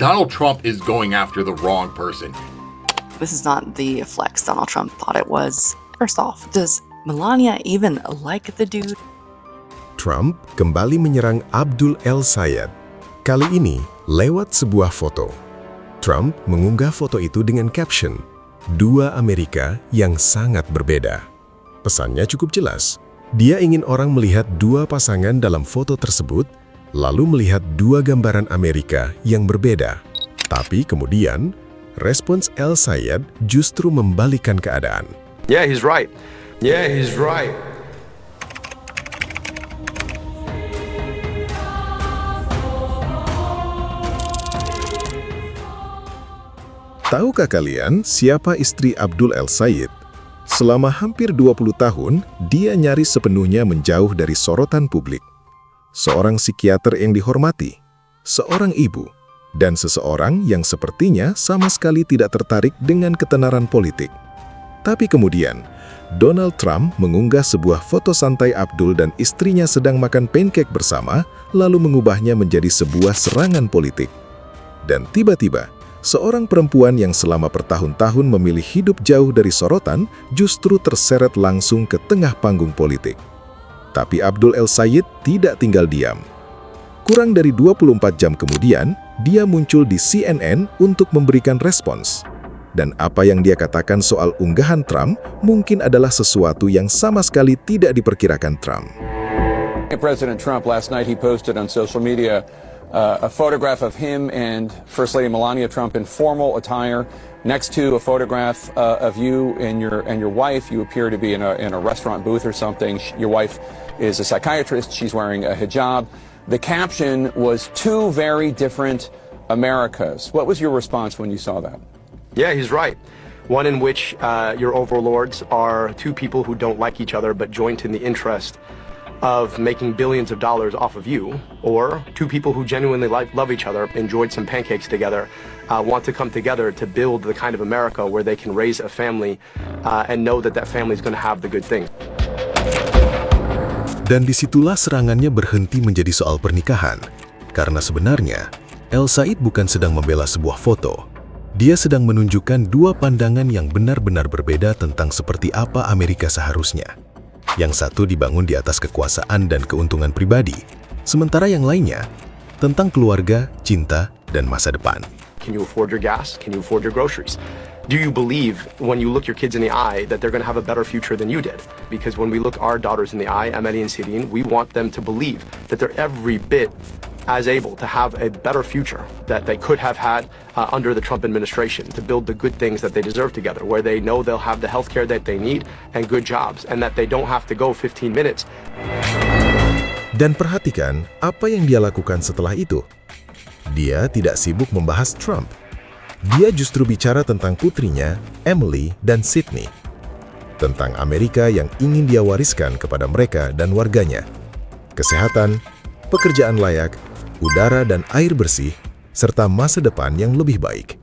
Donald Trump is going after the wrong person. This is not the flex Donald Trump thought it was. First off, does Melania even like the dude? Trump kembali menyerang Abdul El-Sayed. Kali ini lewat sebuah foto. Trump mengunggah foto itu dengan caption, "Dua Amerika yang sangat berbeda." Pesannya cukup jelas. Dia ingin orang melihat dua pasangan dalam foto tersebut, lalu melihat dua gambaran Amerika yang berbeda. Tapi kemudian, respons El-Sayed justru membalikkan keadaan. Yeah, he's right. Yeah, he's right. Tahukah kalian siapa istri Abdul El-Sayed? Selama hampir 20 tahun, dia nyaris sepenuhnya menjauh dari sorotan publik. Seorang psikiater yang dihormati, seorang ibu, dan seseorang yang sepertinya sama sekali tidak tertarik dengan ketenaran politik. Tapi kemudian, Donald Trump mengunggah sebuah foto santai Abdul dan istrinya sedang makan pancake bersama, lalu mengubahnya menjadi sebuah serangan politik. Dan tiba-tiba, seorang perempuan yang selama bertahun-tahun memilih hidup jauh dari sorotan justru terseret langsung ke tengah panggung politik. Tapi Abdul El-Sayed tidak tinggal diam. Kurang dari 24 jam kemudian, dia muncul di CNN untuk memberikan respons. Dan apa yang dia katakan soal unggahan Trump mungkin adalah sesuatu yang sama sekali tidak diperkirakan Trump. President Trump last night he posted on social media a photograph of him and First Lady Melania Trump in formal attire, next to a photograph of you and your wife. You appear to be in a restaurant booth or something. Your wife is a psychiatrist. She's wearing a hijab. The caption was two very different Americas. What was your response when you saw that? Yeah, he's right. One in which your overlords are two people who don't like each other but joint in the interest of making billions of dollars off of you, or two people who genuinely love each other, enjoyed some pancakes together, want to come together to build the kind of America where they can raise a family and know that that family is going to have the good things. Dan disitulah serangannya berhenti menjadi soal pernikahan, karena sebenarnya El-Sayed bukan sedang membela sebuah foto. Dia sedang menunjukkan dua pandangan yang benar-benar berbeda tentang seperti apa Amerika seharusnya. Yang satu dibangun di atas kekuasaan dan keuntungan pribadi, sementara yang lainnya tentang keluarga, cinta, dan masa depan. Can you afford your gas? Can you afford your groceries? Do you believe when you look your kids in the eye that they're going to have a better future than you did? Because when we look our daughters in the eye, Amelie and Cyrine, we want them to believe that they're every bit as able to have a better future that they could have had under the Trump administration, to build the good things that they deserve together, where they know they'll have the healthcare that they need and good jobs, and that they don't have to go 15 minutes. Dan perhatikan apa yang dia lakukan setelah itu. Dia tidak sibuk membahas Trump. Dia justru bicara tentang putrinya, Emily dan Sydney. Tentang Amerika yang ingin dia wariskan kepada mereka dan warganya. Kesehatan, pekerjaan layak, udara dan air bersih, serta masa depan yang lebih baik.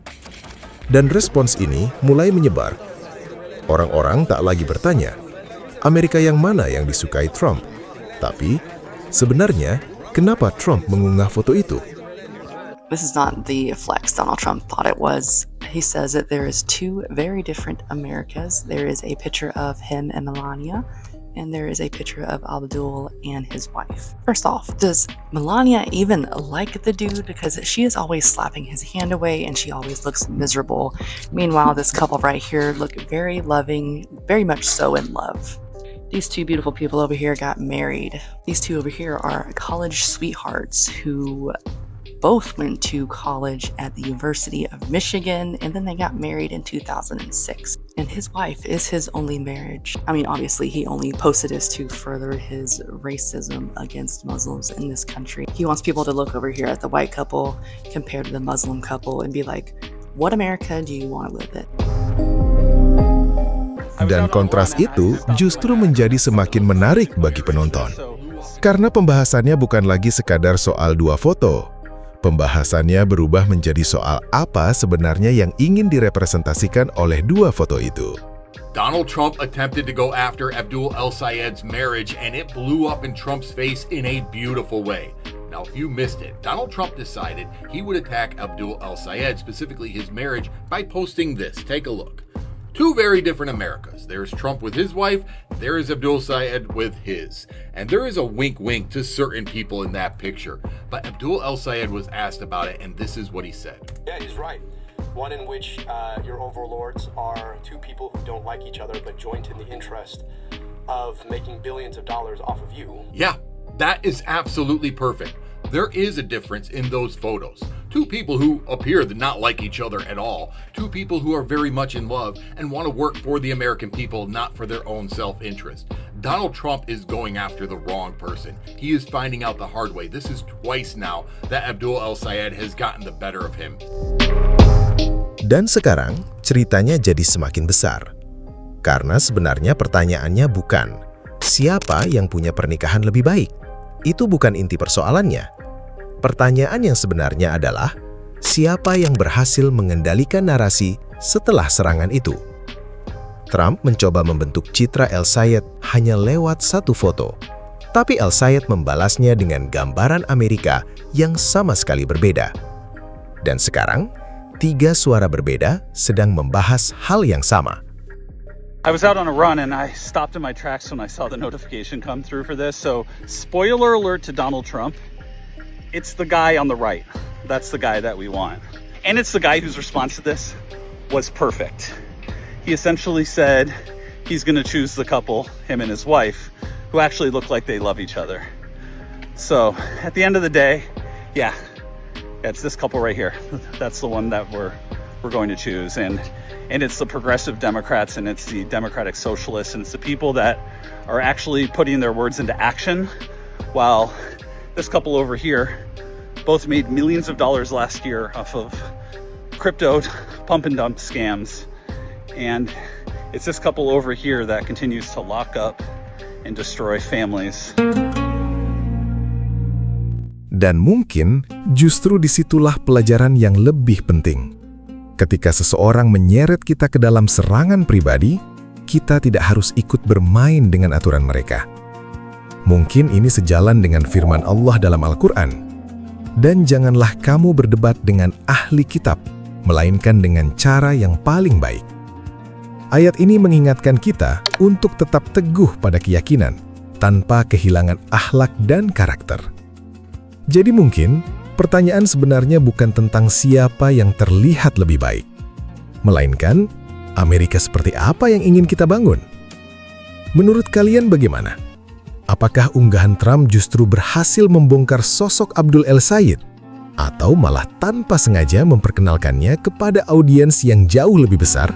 Dan respons ini mulai menyebar. Orang-orang tak lagi bertanya, Amerika yang mana yang disukai Trump? Tapi, sebenarnya, kenapa Trump mengunggah foto itu? This is not the flex Donald Trump thought it was. He says that there is two very different Americas. There is a picture of him and Melania, and there is a picture of Abdul and his wife. First off, does Melania even like the dude? Because she is always slapping his hand away and she always looks miserable. Meanwhile, this couple right here look very loving, very much so in love. These two beautiful people over here got married. These two over here are college sweethearts who both went to college at the University of Michigan, and then they got married in 2006. And his wife is his only marriage. I mean, obviously, he only posted this to further his racism against Muslims in this country. He wants people to look over here at the white couple compared to the Muslim couple and be like, what America do you want to live in? Dan kontras itu justru menjadi semakin menarik bagi penonton. Karena pembahasannya bukan lagi sekadar soal dua foto. Pembahasannya berubah menjadi soal apa sebenarnya yang ingin direpresentasikan oleh dua foto itu. Donald Trump attempted to go after Abdul El-Sayed's marriage, and it blew up in Trump's face in a beautiful way. Now, if you missed it, Donald Trump decided he would attack Abdul El-Sayed, specifically his marriage, by posting this. Take a look. Two very different Americas. There's Trump with his wife, there is Abdul Sayed with his. And there is a wink-wink to certain people in that picture. But Abdul El-Sayed was asked about it, and this is what he said. Yeah, he's right. One in which your overlords are two people who don't like each other but joint in the interest of making billions of dollars off of you. Yeah, that is absolutely perfect. There is a difference in those photos. Two people who appear to not like each other at all. Two people who are very much in love and want to work for the American people, not for their own self-interest. Donald Trump is going after the wrong person. He is finding out the hard way. This is twice now that Abdul El-Sayed has gotten the better of him. Dan sekarang, ceritanya jadi semakin besar. Karena sebenarnya pertanyaannya bukan, siapa yang punya pernikahan lebih baik? Itu bukan inti persoalannya. Pertanyaan yang sebenarnya adalah, siapa yang berhasil mengendalikan narasi setelah serangan itu? Trump mencoba membentuk citra El-Sayed hanya lewat satu foto. Tapi El-Sayed membalasnya dengan gambaran Amerika yang sama sekali berbeda. Dan sekarang, tiga suara berbeda sedang membahas hal yang sama. I was out on a run and I stopped in my tracks when I saw the notification come through for this. So, spoiler alert to Donald Trump. It's the guy on the right. That's the guy that we want. And it's the guy whose response to this was perfect. He essentially said he's going to choose the couple, him and his wife, who actually look like they love each other. So, at the end of the day, yeah, it's this couple right here. That's the one that we're going to choose. And it's the progressive Democrats, and it's the Democratic Socialists, and it's the people that are actually putting their words into action, while this couple over here both made millions of dollars last year off of crypto pump and dump scams. And it's this couple over here that continues to lock up and destroy families. Dan mungkin justru disitulah pelajaran yang lebih penting. Ketika seseorang menyeret kita ke dalam serangan pribadi, kita tidak harus ikut bermain dengan aturan mereka. Mungkin ini sejalan dengan firman Allah dalam Al-Quran. Dan janganlah kamu berdebat dengan ahli kitab, melainkan dengan cara yang paling baik. Ayat ini mengingatkan kita untuk tetap teguh pada keyakinan, tanpa kehilangan akhlak dan karakter. Jadi mungkin, pertanyaan sebenarnya bukan tentang siapa yang terlihat lebih baik, melainkan Amerika seperti apa yang ingin kita bangun. Menurut kalian bagaimana? Apakah unggahan Trump justru berhasil membongkar sosok Abdul El-Sayed, atau malah tanpa sengaja memperkenalkannya kepada audiens yang jauh lebih besar?